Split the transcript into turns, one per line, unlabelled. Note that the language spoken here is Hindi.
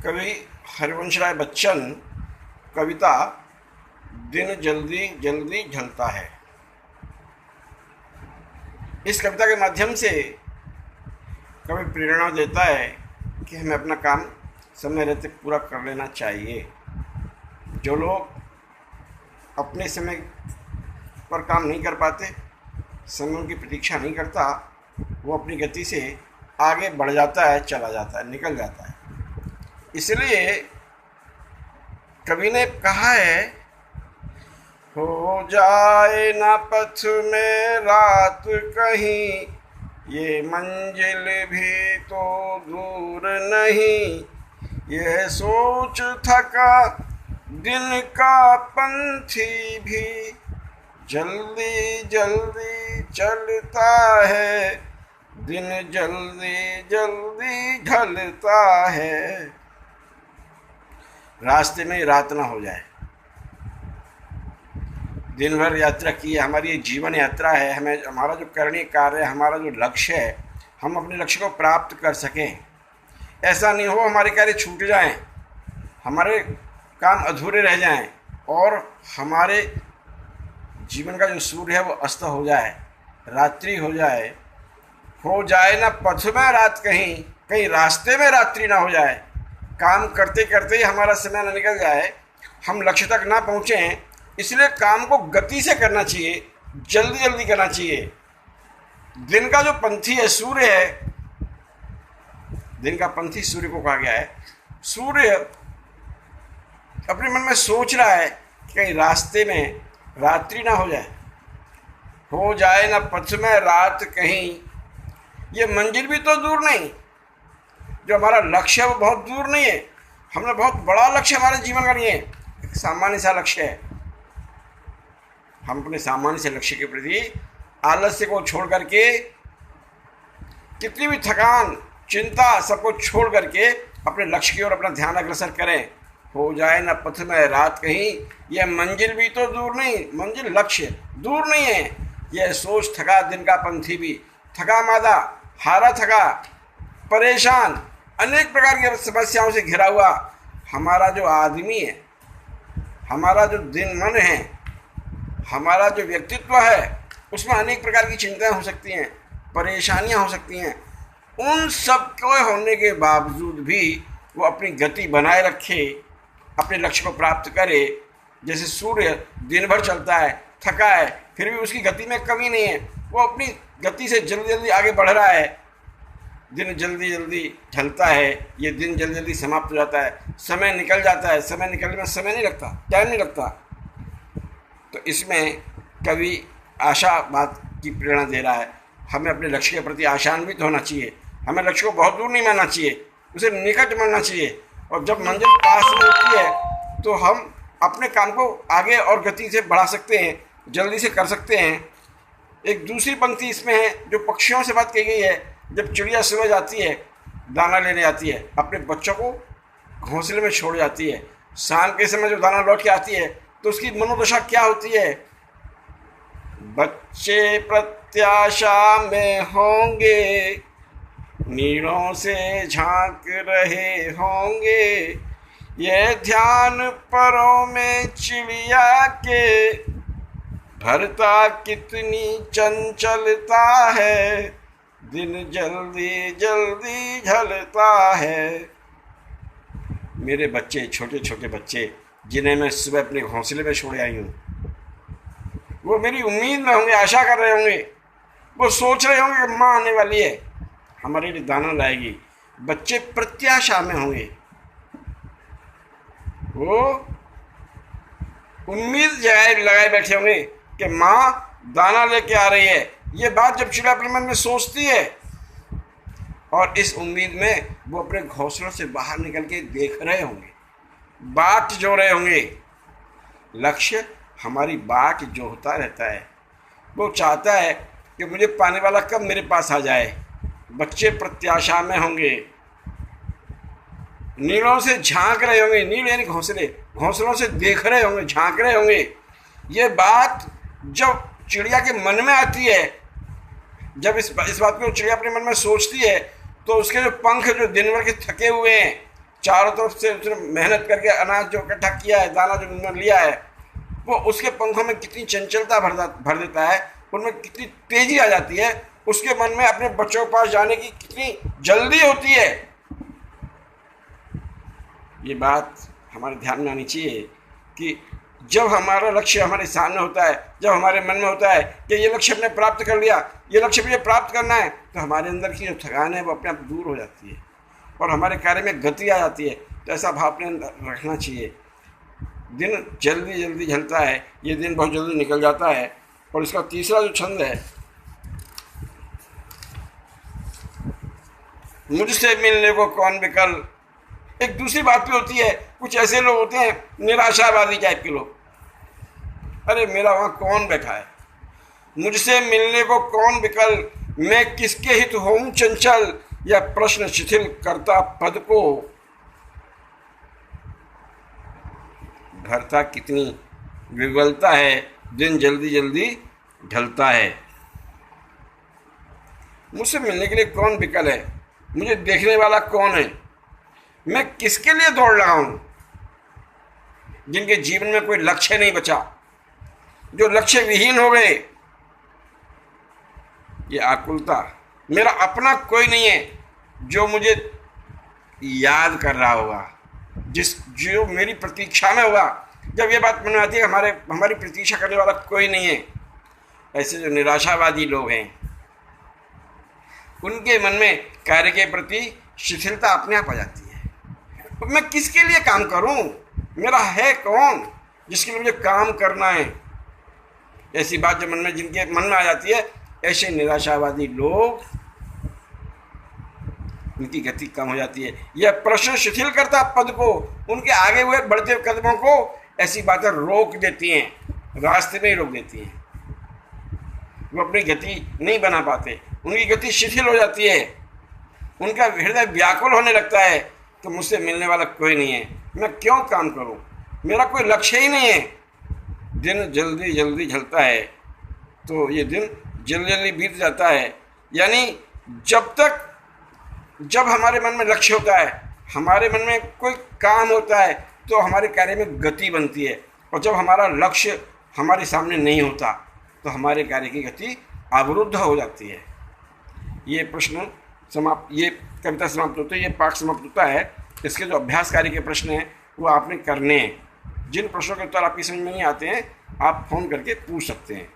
कवि हरिवंश राय बच्चन कविता दिन जल्दी जल्दी ढलता है। इस कविता के माध्यम से कवि प्रेरणा देता है कि हमें अपना काम समय रहते पूरा कर लेना चाहिए। जो लोग अपने समय पर काम नहीं कर पाते, समय की प्रतीक्षा नहीं करता, वो अपनी गति से आगे बढ़ जाता है, चला जाता है, निकल जाता है। इसलिए कवि ने कहा है, हो जाए ना पथ में रात कहीं, ये मंजिल भी तो दूर नहीं, ये सोच थका दिन का पंथी भी जल्दी जल्दी चलता है, दिन जल्दी जल्दी ढलता है। रास्ते में रात ना हो जाए। दिन भर यात्रा की है, हमारी जीवन यात्रा है, हमें हमारा जो करणीय कार्य है, हमारा जो लक्ष्य है, हम अपने लक्ष्य को प्राप्त कर सकें। ऐसा नहीं हो हमारे कार्य छूट जाएं, हमारे काम अधूरे रह जाएं और हमारे जीवन का जो सूर्य है वो अस्त हो जाए, रात्रि हो जाए ना पथ में रात, कहीं रास्ते में रात्रि ना हो जाए। काम करते करते ही हमारा समय न निकल जाए, हम लक्ष्य तक ना पहुँचें। इसलिए काम को गति से करना चाहिए, जल्दी जल्दी करना चाहिए। दिन का जो पंथी है, सूर्य है, दिन का पंथी सूर्य को कहा गया है। सूर्य अपने मन में सोच रहा है कि कहीं रास्ते में रात्रि ना हो जाए ना पथ में रात कहीं। ये मंजिल भी तो दूर नहीं, जो हमारा लक्ष्य है वो बहुत दूर नहीं है। हमने बहुत बड़ा लक्ष्य हमारे जीवन का नहीं है, एक सामान्य सा लक्ष्य है। हम अपने सामान्य से लक्ष्य के प्रति आलस्य को छोड़ करके, कितनी भी थकान चिंता सबको छोड़ करके अपने लक्ष्य की ओर अपना ध्यान अग्रसर करें। हो जाए ना पथ में रात कहीं, यह मंजिल भी तो दूर नहीं, मंजिल लक्ष्य दूर नहीं है। यह सोच थका दिन का पंथी भी, थका मादा, हारा थका, परेशान, अनेक प्रकार की समस्याओं से घिरा हुआ हमारा जो आदमी है, हमारा जो दिन मन है, हमारा जो व्यक्तित्व है, उसमें अनेक प्रकार की चिंताएं हो सकती हैं, परेशानियां हो सकती हैं। उन सब के होने के बावजूद भी वो अपनी गति बनाए रखे, अपने लक्ष्य को प्राप्त करे। जैसे सूर्य दिन भर चलता है, थका है, फिर भी उसकी गति में कमी नहीं है, वो अपनी गति से जल्दी जल्दी आगे बढ़ रहा है। दिन जल्दी जल्दी ढलता है, ये दिन जल्दी जल्दी समाप्त हो जाता है, समय निकल जाता है। समय निकलने में समय नहीं लगता, टाइम नहीं लगता। तो इसमें कवि आशावाद की प्रेरणा दे रहा है। हमें अपने लक्ष्य के प्रति आशान्वित होना चाहिए, हमें लक्ष्य को बहुत दूर नहीं मानना चाहिए, उसे निकट मानना चाहिए। और जब मंजिल पास में होती है तो हम अपने काम को आगे और गति से बढ़ा सकते हैं, जल्दी से कर सकते हैं। एक दूसरी पंक्ति इसमें है जो पक्षियों से बात की गई है। जब चिड़िया सुबह जाती है, दाना लेने आती है, अपने बच्चों को घोंसले में छोड़ जाती है, शाम के समय जो दाना लौट के आती है तो उसकी मनोदशा क्या होती है? बच्चे प्रत्याशा में होंगे, नीड़ों से झांक रहे होंगे, ये ध्यान परों में चिड़िया के, भरता कितनी चंचलता है, दिन जल्दी जल्दी ढलता है। मेरे बच्चे, छोटे छोटे बच्चे जिन्हें मैं सुबह अपने घोंसले में छोड़ आई हूँ, वो मेरी उम्मीद में होंगे, आशा कर रहे होंगे, वो सोच रहे होंगे कि माँ आने वाली है, हमारे लिए दाना लाएगी। बच्चे प्रत्याशा में होंगे, वो उम्मीद लगाए बैठे होंगे कि माँ दाना लेके आ रही है। ये बात जब चिड़िया अपने मन में सोचती है और इस उम्मीद में वो अपने घोंसलों से बाहर निकल के देख रहे होंगे, बाट जो रहे होंगे। लक्ष्य हमारी बाट जो होता रहता है, वो चाहता है कि मुझे पाने वाला कब मेरे पास आ जाए। बच्चे प्रत्याशा में होंगे, नीड़ों से झांक रहे होंगे, नीड़ यानी घोंसले, घोंसलों से देख रहे होंगे, झांक रहे होंगे। ये बात जब चिड़िया के मन में आती है, जब इस बात को चिड़िया अपने मन में सोचती है, तो उसके जो पंख जो दिन भर के थके हुए हैं, चारों तरफ से उसने मेहनत करके अनाज जो इकट्ठा किया है, दाना जो उन्होंने लिया है, वो उसके पंखों में कितनी चंचलता भर देता है, उनमें कितनी तेजी आ जाती है, उसके मन में अपने बच्चों के पास जाने की कितनी जल्दी होती है। ये बात हमारे ध्यान में आनी चाहिए कि जब हमारा लक्ष्य हमारे सामने होता है, जब हमारे मन में होता है कि ये लक्ष्य हमने प्राप्त कर लिया, ये लक्ष्य मुझे प्राप्त करना है, तो हमारे अंदर की जो थकान है वो अपने आप दूर हो जाती है और हमारे कार्य में गति आ जाती है। तो ऐसा भाव अपने अंदर रखना चाहिए। दिन जल्दी जल्दी ढलता है, ये दिन बहुत जल्दी निकल जाता है। और इसका तीसरा जो छंद है, मुझसे मिलने को कौन विकल। एक दूसरी बात भी होती है, कुछ ऐसे लोग होते हैं निराशावादी टाइप के लोग, अरे मेरा वहाँ कौन बैठा है, मुझसे मिलने को कौन विकल, मैं किसके हित होऊं चंचल, या प्रश्न शिथिल करता पद को। भरता कितनी विवलता है, दिन जल्दी जल्दी ढलता है। मुझसे मिलने के लिए कौन विकल है, मुझे देखने वाला कौन है, मैं किसके लिए दौड़ रहा हूं। जिनके जीवन में कोई लक्ष्य नहीं बचा, जो लक्ष्य विहीन हो गए, ये आकुलता, मेरा अपना कोई नहीं है जो मुझे याद कर रहा होगा, जो मेरी प्रतीक्षा में होगा। जब ये बात मन में आती है हमारी प्रतीक्षा करने वाला कोई नहीं है, ऐसे जो निराशावादी लोग हैं, उनके मन में कार्य के प्रति शिथिलता अपने आप आ जाती है। मैं किसके लिए काम करूं, मेरा है कौन जिसके लिए मुझे काम करना है। ऐसी बात जब जिनके मन में आ जाती है, ऐसे निराशावादी लोग, उनकी गति कम हो जाती है। यह प्रश्न शिथिल करता पद को, उनके आगे हुए बढ़ते कदमों को ऐसी बातें रोक देती हैं, रास्ते में ही रोक देती हैं। वो अपनी गति नहीं बना पाते, उनकी गति शिथिल हो जाती है, उनका हृदय व्याकुल होने लगता है तो मुझसे मिलने वाला कोई नहीं है, मैं क्यों काम करूं, मेरा कोई लक्ष्य ही नहीं है। दिन जल्दी जल्दी ढलता है, तो ये दिन जल्दी जल्दी बीत जाता है। यानी जब हमारे मन में लक्ष्य होता है, हमारे मन में कोई काम होता है, तो हमारे कार्य में गति बनती है। और जब हमारा लक्ष्य हमारे सामने नहीं होता, तो हमारे कार्य की गति अवरुद्ध हो जाती है। ये प्रश्न समाप्त, ये कविता समाप्त होती है, ये पाठ समाप्त होता है। इसके जो अभ्यास कार्य के प्रश्न हैं वो आपने करने हैं। जिन प्रश्नों के उत्तर आपकी समझ में नहीं आते हैं, आप फ़ोन करके पूछ सकते हैं।